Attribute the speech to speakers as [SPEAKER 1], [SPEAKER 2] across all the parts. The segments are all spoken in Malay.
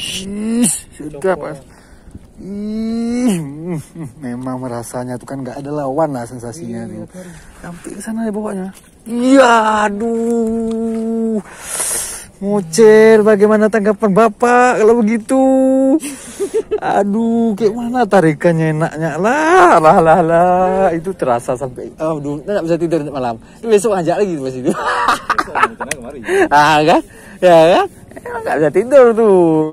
[SPEAKER 1] Ih, sedap mas. Memang rasanya tuh kan nggak ada lawan lah sensasinya tuh. Sampai ke sana ya pokoknya. Iya, aduh. Mocel, bagaimana tanggapan Bapak kalau begitu? Aduh, kayak mana tarikannya enaknya lah. Itu terasa sampai, aduh, nggak bisa tidur malam. Besok ajak lagi pas itu. Ah kan? Ya kan? Emang nggak bisa tidur tuh.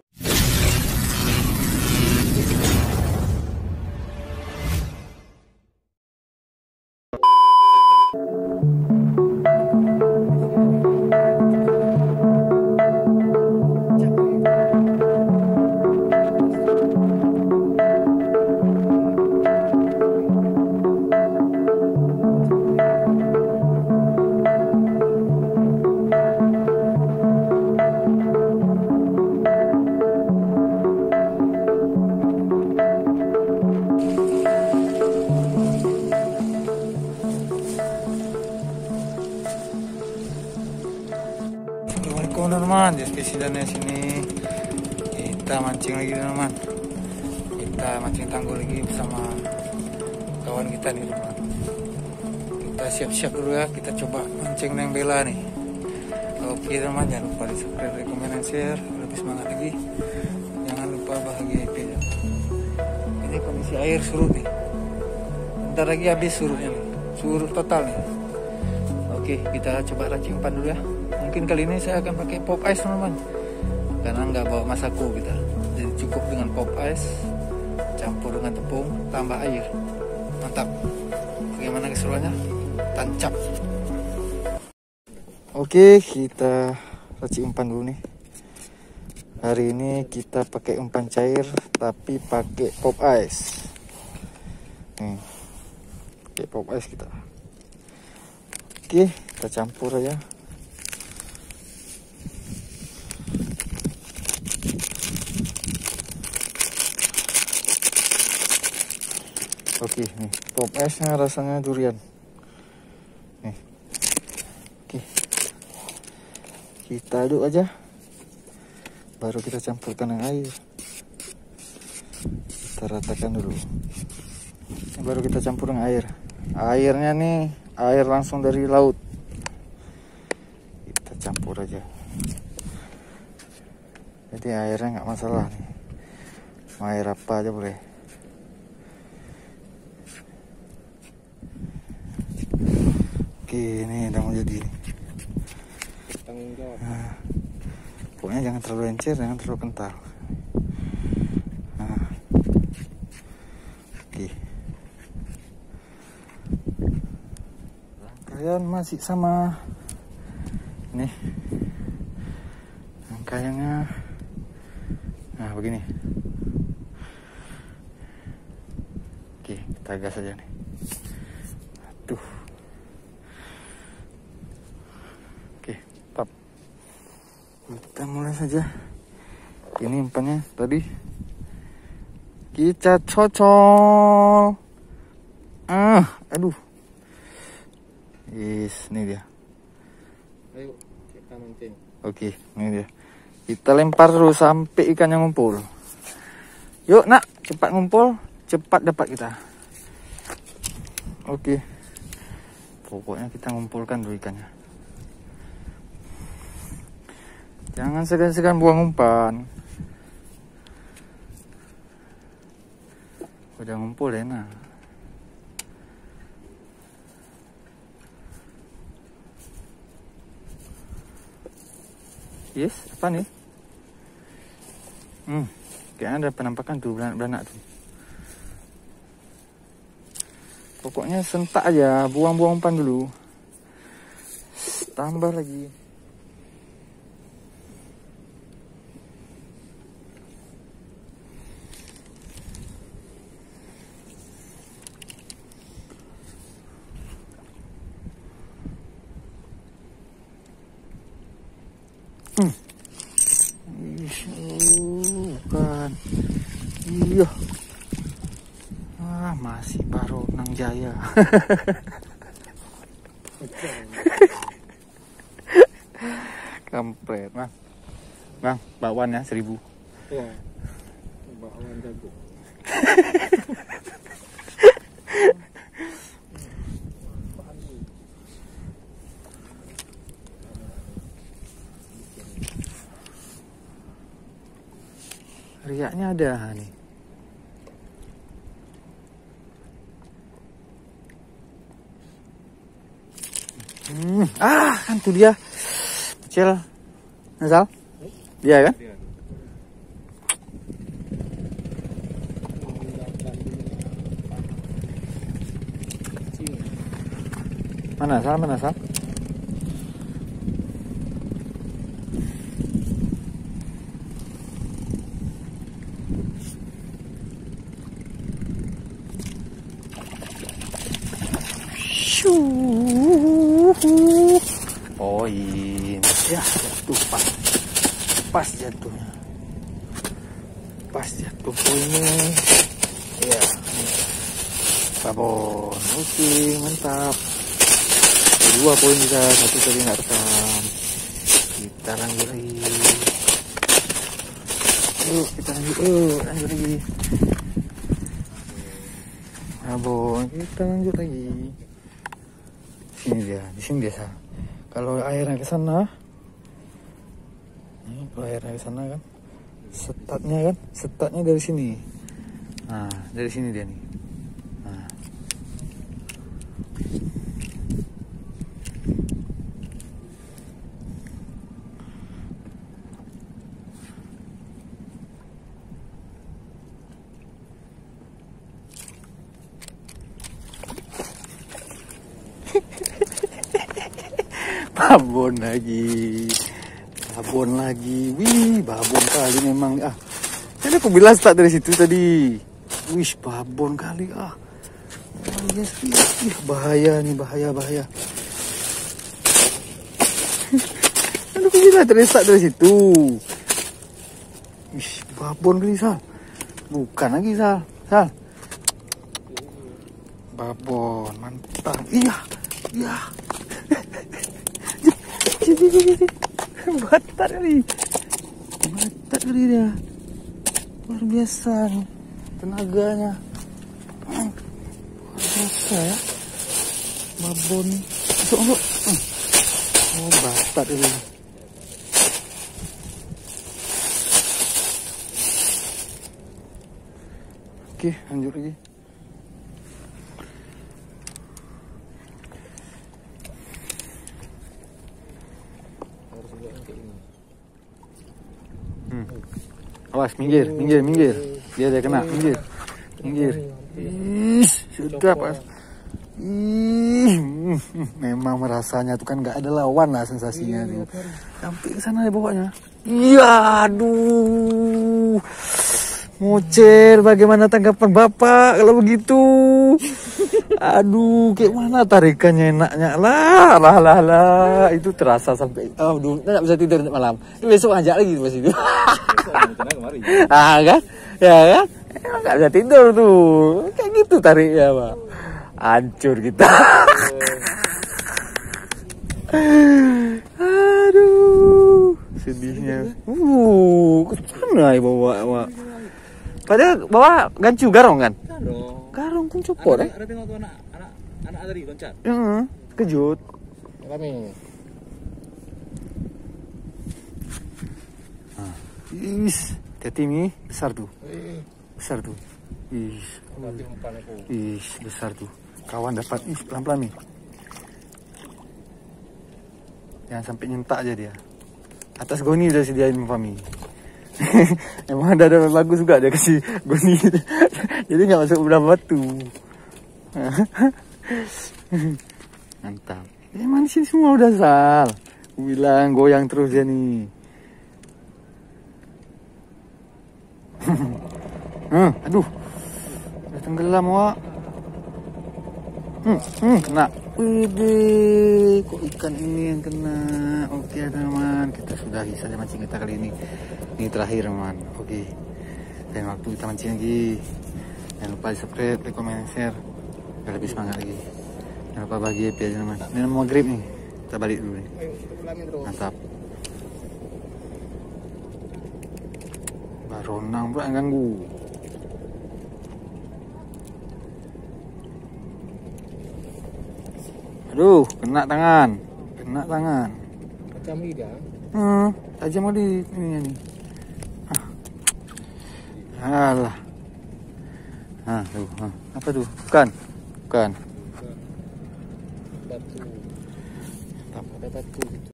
[SPEAKER 1] Assalamualaikum teman-teman, di sini kita mancing lagi teman-teman. Kita mancing tanggul lagi bersama kawan kita nih teman. Kita siap-siap dulu ya, kita coba mancing yang bela nih. Oke teman, jangan lupa di subscribe, komen, dan share. Lebih semangat lagi. Jangan lupa bahagia IP ya. Ini kondisi air surut nih. Bentar lagi habis surutnya nih, surut total nih. Oke, kita coba rancing umpan dulu ya. Mungkin kali ini saya akan pakai pop ice teman-teman, karena nggak bawa masako kita. Jadi cukup dengan pop ice, campur dengan tepung, tambah air. Mantap. Bagaimana keseruannya? Tancap. Oke, kita racik umpan dulu nih. Hari ini kita pakai umpan cair, tapi pakai pop ice. Nih, pakai pop ice kita. Oke, kita campur aja. Oke, nih pop ice-nya rasanya durian. Nih. Oke. Kita aduk aja. Baru kita campurkan dengan air. Kita ratakan dulu. Baru kita campur dengan air. Airnya nih, air langsung dari laut. Kita campur aja. Jadi airnya nggak masalah nih. Mau air apa aja boleh. Oke, ini udah mau jadi. Tanggung jawab. Nah, pokoknya jangan terlalu encer, jangan terlalu kental. Nah, oke. Rangkaian masih sama. Nih, rangkaiannya. Nah, begini. Oke, kita gas aja nih. Aduh. Kita mulai saja. Ini umpannya tadi kita cocol. Aduh. Yes, ini dia.
[SPEAKER 2] Ayo kita mancing.
[SPEAKER 1] Oke, ini dia. Kita lempar terus sampai ikannya ngumpul. Yuk nak, cepat ngumpul, cepat dapat kita. Oke. Pokoknya kita ngumpulkan dulu ikannya. Jangan segan-segan buang umpan. Udah ngumpul enak. Yes, apa nih? Kayaknya ada penampakan tuh beranak tuh. Pokoknya sentak aja, buang-buang umpan dulu. Tambah lagi. Bukan. Iya. Masih baru Nang Jaya. Kampret, Bang. Bang, bakwan ya 1000.
[SPEAKER 2] Wah, bakwan jago.
[SPEAKER 1] Riaknya ada nih. Kan tuh dia. Kecil. Nasal? Dia kan? Mana Sal? Mana Sal? Poin. Ya, jatuh pas jatuhnya. Pas jatuh poinnya. Ya. Babon. Oke, mantap. 2 poin kita, 1 tadi nggak rekam. Kita lanjut lagi. Yuk, kita lanjut lagi. Babon, kita lanjut lagi. Sini dia, di sini biasa. Kalau airnya ke sana, nih, kalau airnya ke sana kan, setatnya dari sini. Nah, dari sini dia nih. Nah. Babon lagi, wih, babon kali memang. Jadi aku bilang start dari situ tadi. Wih, babon kali. Yes, bahaya nih, bahaya. Aduh, aku bilang tadi start dari situ. Wih, babon kali, Sal. Bukan lagi, Sal. Babon, mantap. Iya. Batat kali dia, luar biasa nih tenaganya, luar biasa ya, babon. Batat kali. Oke, lanjut lagi. Awas, minggir. Dia kena, minggir. Sudah pas. Memang rasanya tuh kan nggak ada lawan lah sensasinya tuh. Sampai ke sana ya pokoknya. Iya, aduh. Mocer, bagaimana tanggapan Bapak kalau begitu? Aduh, kayak mana tarikannya enaknya lah. Itu terasa sampai, aduh, nggak bisa tidur malam. Besok ajak lagi pas itu. Kan? Ya kan? Emang nggak bisa tidur tuh. Kayak gitu tariknya, Pak. Hancur kita. Aduh, sedihnya. Kemana ya bawa? Padahal bawa gancu garong kan? Garong pun copot.
[SPEAKER 2] Ada tengok tuh anak tadi loncat.
[SPEAKER 1] Kejut.
[SPEAKER 2] Rame.
[SPEAKER 1] Hati nih besar tuh. Besar tuh. Kawan dapat. Pelan-pelan nih. Jangan sampai nyentak aja dia. Atas goni udah sediain Fami. Emang ada bagus juga dia kasih goni. Jadi nggak masuk beberapa batu. Mantap. Emang di sini semua udah Sal. Aku bilang goyang terus dia nih. Aduh. Udah tenggelam, Wak. Kena. Wih, kok ikan ini yang kena. Oke, teman-teman, kita sudahi saja mancing kita kali ini. Ini terakhir, teman. Oke. Dan waktu kita mancing lagi. Jangan lupa di subscribe, like, comment, share. Biar lebih semangat lagi. Jangan lupa bagi happy aja, teman. Ini mau maghrib nih. Kita balik dulu nih. Mantap. Baru Ronang pula yang ganggu. Aduh, kena tangan. Kena tangan.
[SPEAKER 2] Macam lidah.
[SPEAKER 1] Tajam kali ini ni. Alah. Tu. Apa tu? Bukan. Bukan.
[SPEAKER 2] Batu.
[SPEAKER 1] Tak.
[SPEAKER 2] Ada batu.